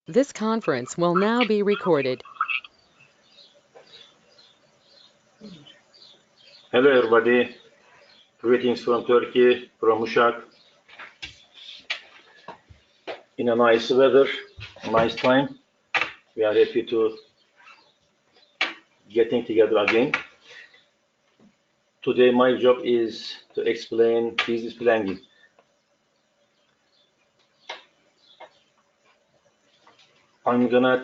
This conference will now be recorded. Hello everybody, greetings from Turkey, from Uşak. In a nice weather, nice time. We are happy to getting together again. Today my job is to explain business planning. I'm gonna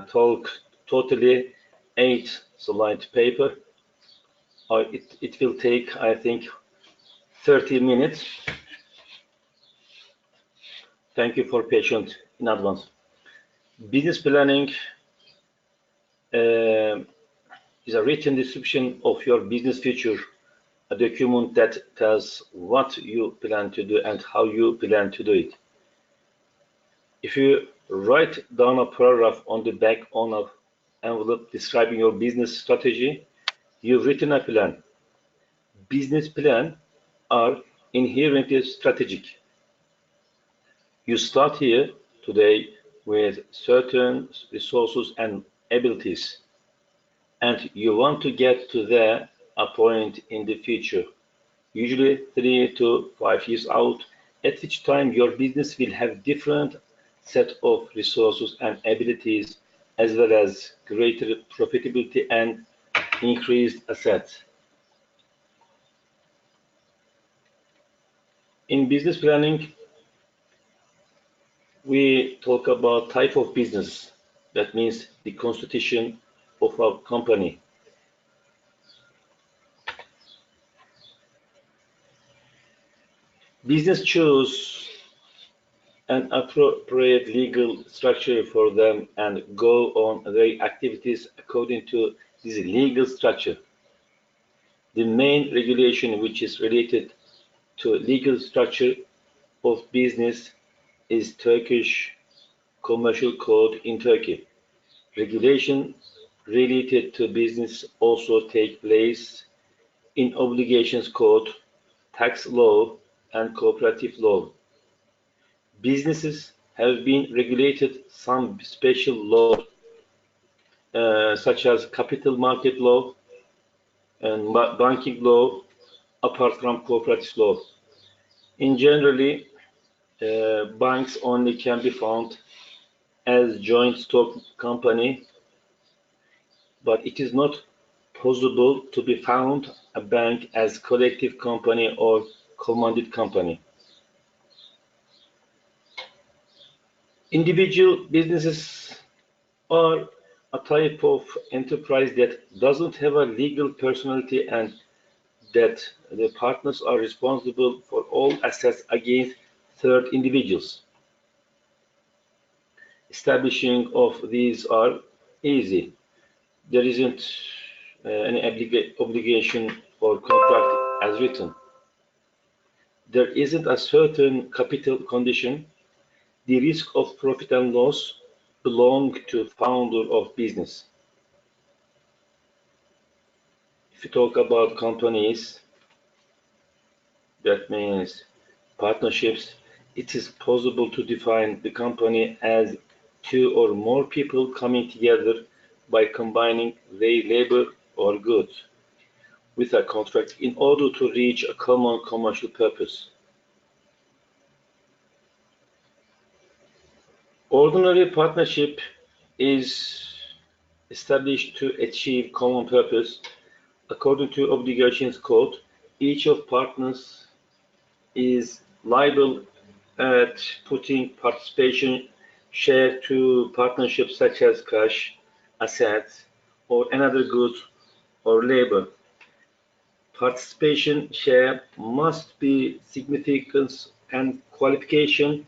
talk totally 8-slide paper. It will take, I think, 30 minutes. Thank you for patience in advance. Business planning is a written description of your business future, a document that tells what you plan to do and how you plan to do it. If you write down a paragraph on the back on an envelope describing your business strategy, you've written a plan. Business plans are inherently strategic. You start here today with certain resources and abilities, and you want to get to a point in the future, usually 3 to 5 years out, at which time your business will have different set of resources and abilities, as well as greater profitability and increased assets. In business planning, we talk about type of business. That means the constitution of a company. Business choose an appropriate legal structure for them and go on their activities according to this legal structure. The main regulation which is related to legal structure of business is Turkish Commercial Code in Turkey. Regulation related to business also take place in Obligations Code, tax law, and cooperative law. Businesses have been regulated some special laws, such as capital market law and banking law, apart from cooperative law. In generally, banks only can be found as joint stock company, but it is not possible to be found a bank as collective company or commanded company. Individual businesses are a type of enterprise that doesn't have a legal personality and that the partners are responsible for all assets against third individuals. Establishing of these are easy. There isn't any obligation or contract as written. There isn't a certain capital condition. The risk of profit and loss belong to founder of business. If you talk about companies, that means partnerships, it is possible to define the company as two or more people coming together by combining their labor or goods with a contract in order to reach a common commercial purpose. Ordinary partnership is established to achieve common purpose. According to Obligations Code, each of partners is liable at putting participation share to partnerships such as cash, assets, or another goods or labor. Participation share must be significance and qualification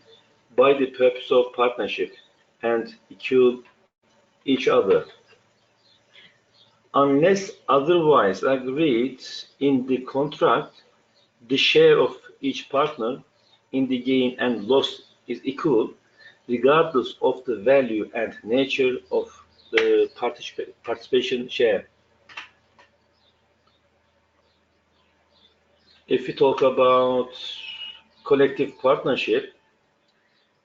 by the purpose of partnership and equal each other. Unless otherwise agreed in the contract, the share of each partner in the gain and loss is equal, regardless of the value and nature of the participation share. If we talk about collective partnership,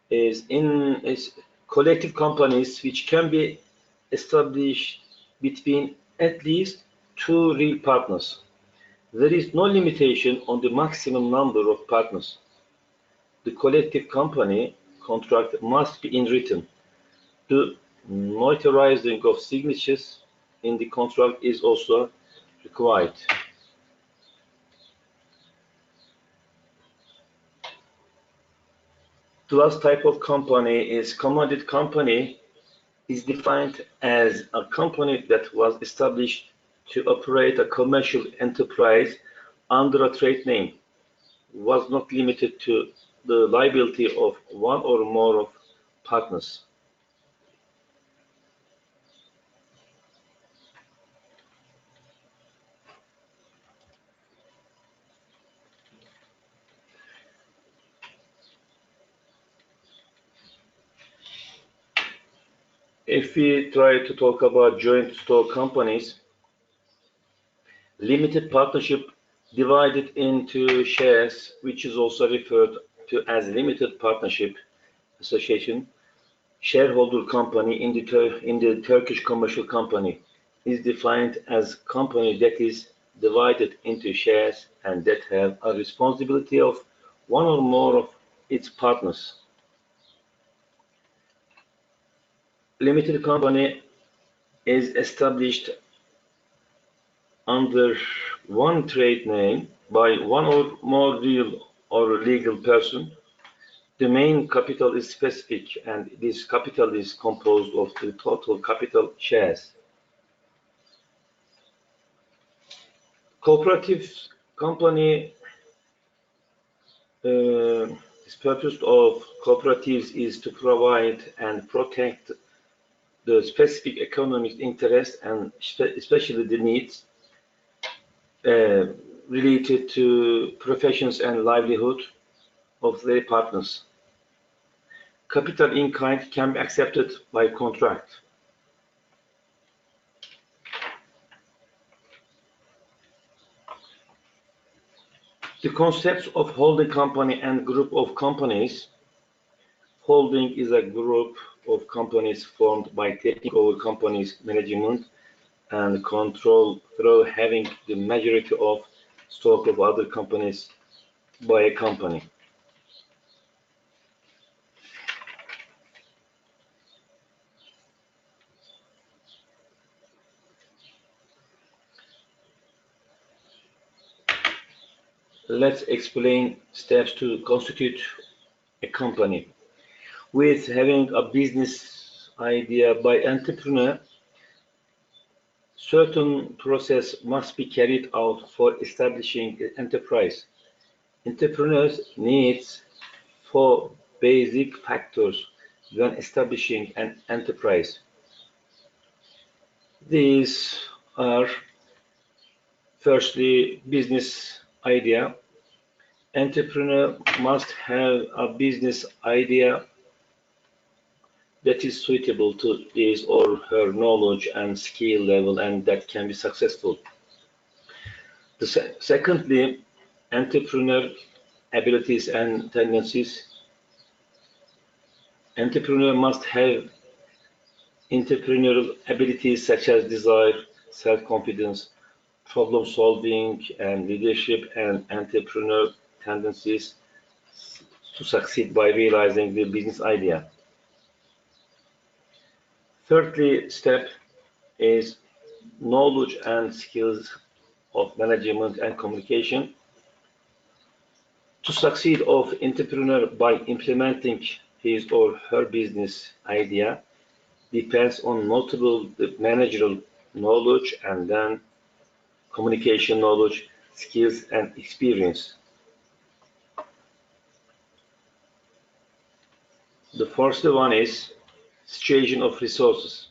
is collective companies which can be established between at least two real partners. There is no limitation on the maximum number of partners. The collective company contract must be in written. The notarizing of signatures in the contract is also required. The last type of company is commandite company, is defined as a company that was established to operate a commercial enterprise under a trade name, was not limited to the liability of one or more of partners. If we try to talk about joint stock companies, limited partnership divided into shares, which is also referred to as limited partnership association, shareholder company in the Turkish commercial company is defined as company that is divided into shares and that have a responsibility of one or more of its partners. Limited company is established under one trade name by one or more real or legal person. The main capital is specific, and this capital is composed of the total capital shares. Cooperative company, the purpose of cooperatives is to provide and protect the specific economic interests and especially the needs related to professions and livelihood of their partners. Capital in kind can be accepted by contract. The concepts of holding company and group of companies. Holding is a group of companies formed by taking over companies' management and control through having the majority of stock of other companies by a company. Let's explain steps to constitute a company. With having a business idea by entrepreneur, certain process must be carried out for establishing an enterprise. Entrepreneurs needs four basic factors when establishing an enterprise. These are firstly business idea. Entrepreneur must have a business idea that is suitable to his or her knowledge and skill level and that can be successful. Secondly, entrepreneur abilities and tendencies. Entrepreneur must have entrepreneurial abilities such as desire, self-confidence, problem solving, and leadership and entrepreneurial tendencies to succeed by realizing the business idea. Thirdly step is knowledge and skills of management and communication. To succeed of entrepreneur by implementing his or her business idea depends on notable managerial knowledge and then communication knowledge, skills, and experience. The first one is situation of resources.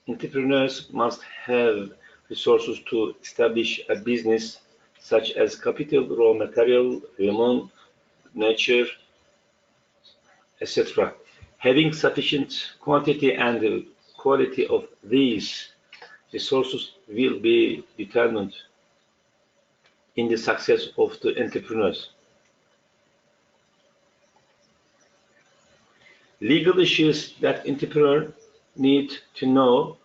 Entrepreneurs must have resources to establish a business such as capital, raw material, human, nature, etc. Having sufficient quantity and quality of these resources will be determined in the success of the entrepreneurs. Legal issues that entrepreneur need to know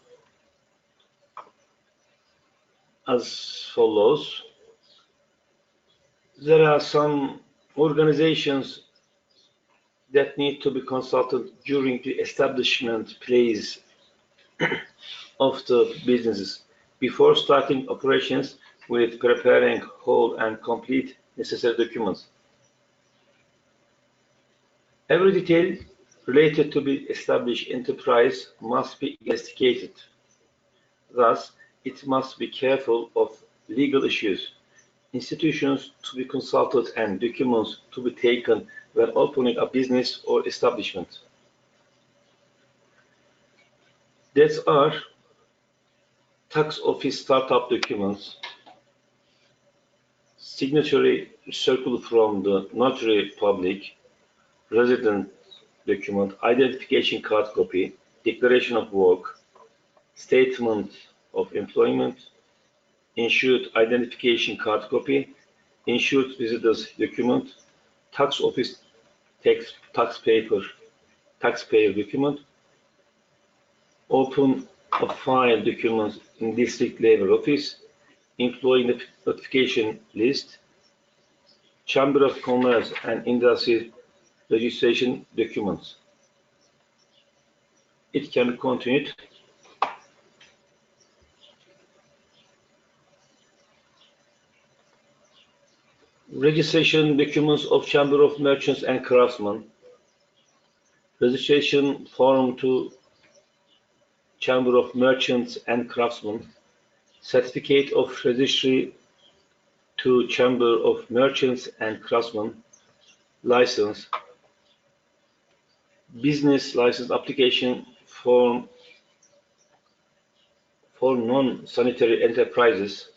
as follows. There are some organizations that need to be consulted during the establishment phase of the businesses before starting operations with preparing whole and complete necessary documents. Every detail related to the established enterprise must be investigated. Thus, it must be careful of legal issues, institutions to be consulted, and documents to be taken when opening a business or establishment. These are tax office startup documents, signatory circular from the notary public, resident document, identification card copy, declaration of work, statement of employment, insured identification card copy, insured visitors document, tax office taxpayer document, open a file document in district labor office, employee notification list, Chamber of Commerce and Industry registration documents. It can be continued. Registration documents of Chamber of Merchants and Craftsmen, registration form to Chamber of Merchants and Craftsmen, certificate of registry to Chamber of Merchants and Craftsmen, license, business license application form for non-sanitary enterprises,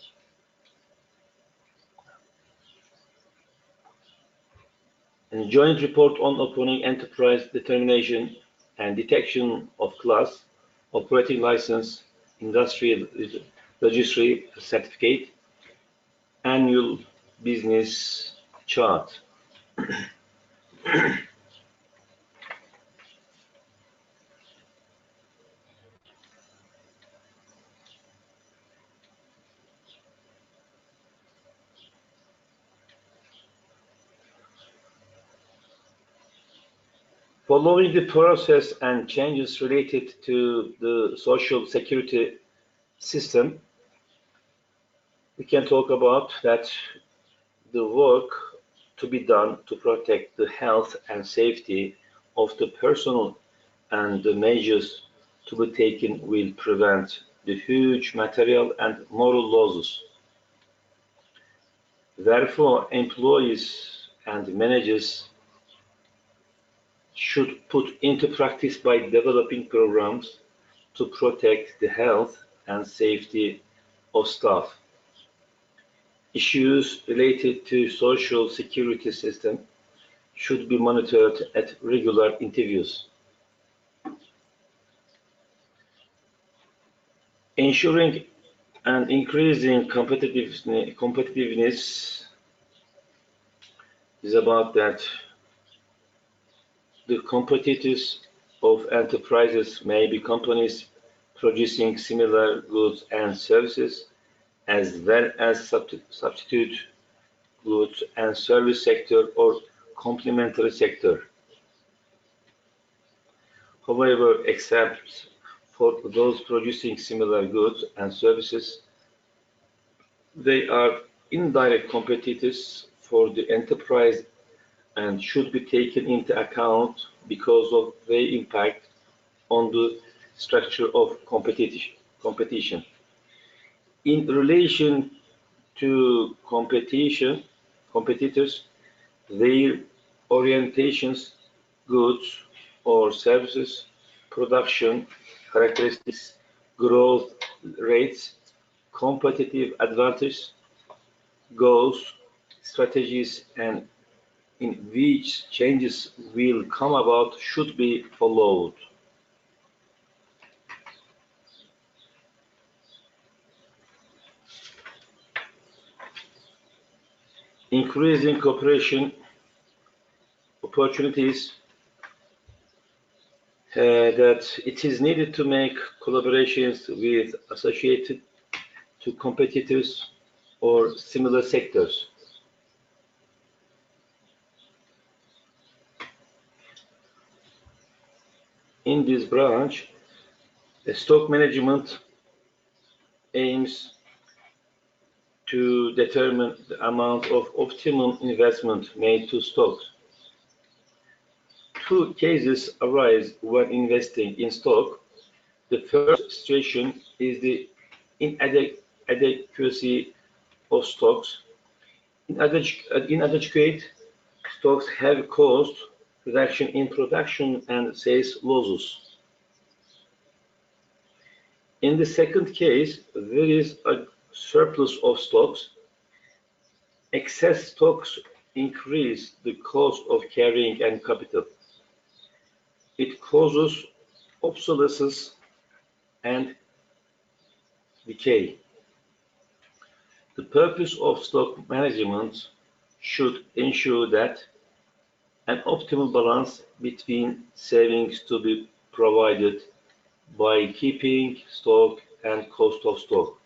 and joint report on opening enterprise determination and detection of class, operating license, industrial registry certificate, annual business chart. Following the process and changes related to the social security system, we can talk about that the work to be done to protect the health and safety of the personnel and the measures to be taken will prevent the huge material and moral losses. Therefore, employees and managers should put into practice by developing programs to protect the health and safety of staff. Issues related to social security system should be monitored at regular interviews. Ensuring and increasing competitiveness is about that the competitors of enterprises may be companies producing similar goods and services, as well as substitute goods and service sector or complementary sector. However, except for those producing similar goods and services, they are indirect competitors for the enterprise and should be taken into account because of their impact on the structure of competition. In relation to competitors, their orientations, goods or services, production characteristics, growth rates, competitive advantage, goals, strategies, and in which changes will come about should be followed. Increasing cooperation opportunities that it is needed to make collaborations with associated to competitors or similar sectors. In this branch, the stock management aims to determine the amount of optimum investment made to stocks. Two cases arise when investing in stock. The first situation is the inadequacy of stocks. Inadequate stocks have caused reduction in production and sales losses. In the second case, there is a surplus of stocks. Excess stocks increase the cost of carrying and capital. It causes obsolescence and decay. The purpose of stock management should ensure that an optimal balance between savings to be provided by keeping stock and cost of stock.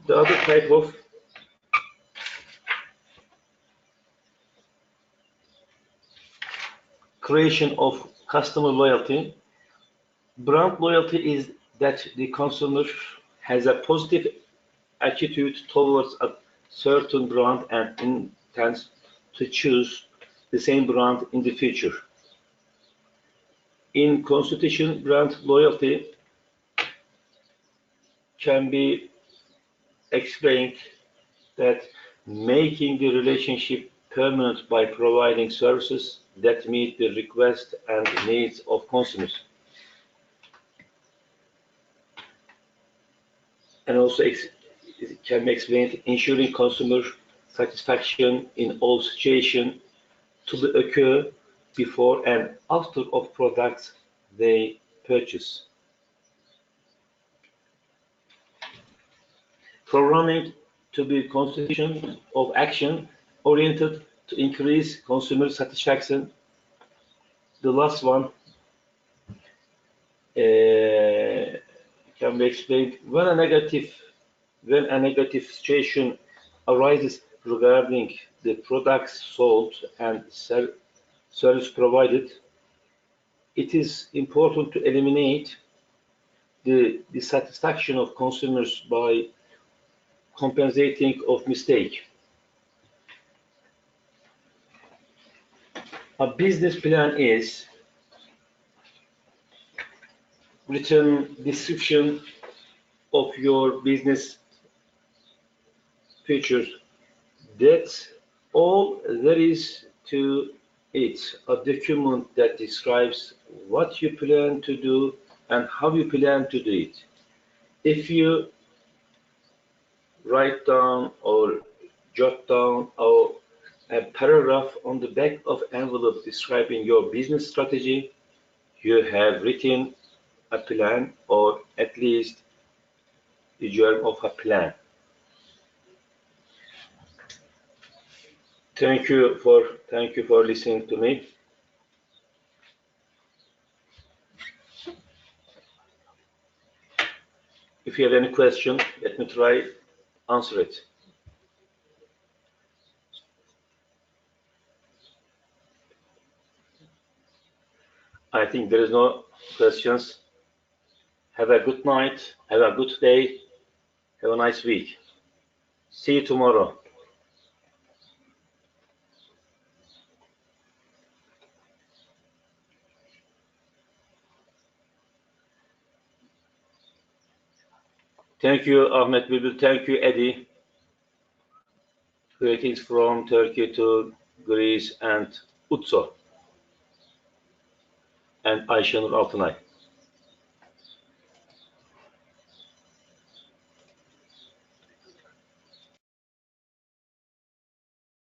The other type of creation of customer loyalty. Brand loyalty is that the consumer has a positive attitude towards a certain brand and intends to choose the same brand in the future. In constitution, brand loyalty can be explained that making the relationship permanent by providing services that meet the requests and needs of consumers. And also it can be explained ensuring consumer satisfaction in all situations to occur before and after of products they purchase. Programming to be constitution of action oriented to increase consumer satisfaction. The last one can be explained when a negative situation arises regarding the products sold and service provided. It is important to eliminate the dissatisfaction of consumers by compensating of mistake. A business plan is written description of your business features. That's all there is to it. A document that describes what you plan to do and how you plan to do it. If you write down or jot down a paragraph on the back of envelope describing your business strategy, you have written a plan or at least the germ of a plan. Thank you for listening to me. If you have any question, let me try answer it. I think there is no questions. Have a good night. Have a good day. Have a nice week. See you tomorrow. Thank you, Ahmet Bülbül. Thank you, Eddie. Greetings from Turkey to Greece and Utso and Ayşenur Altınay.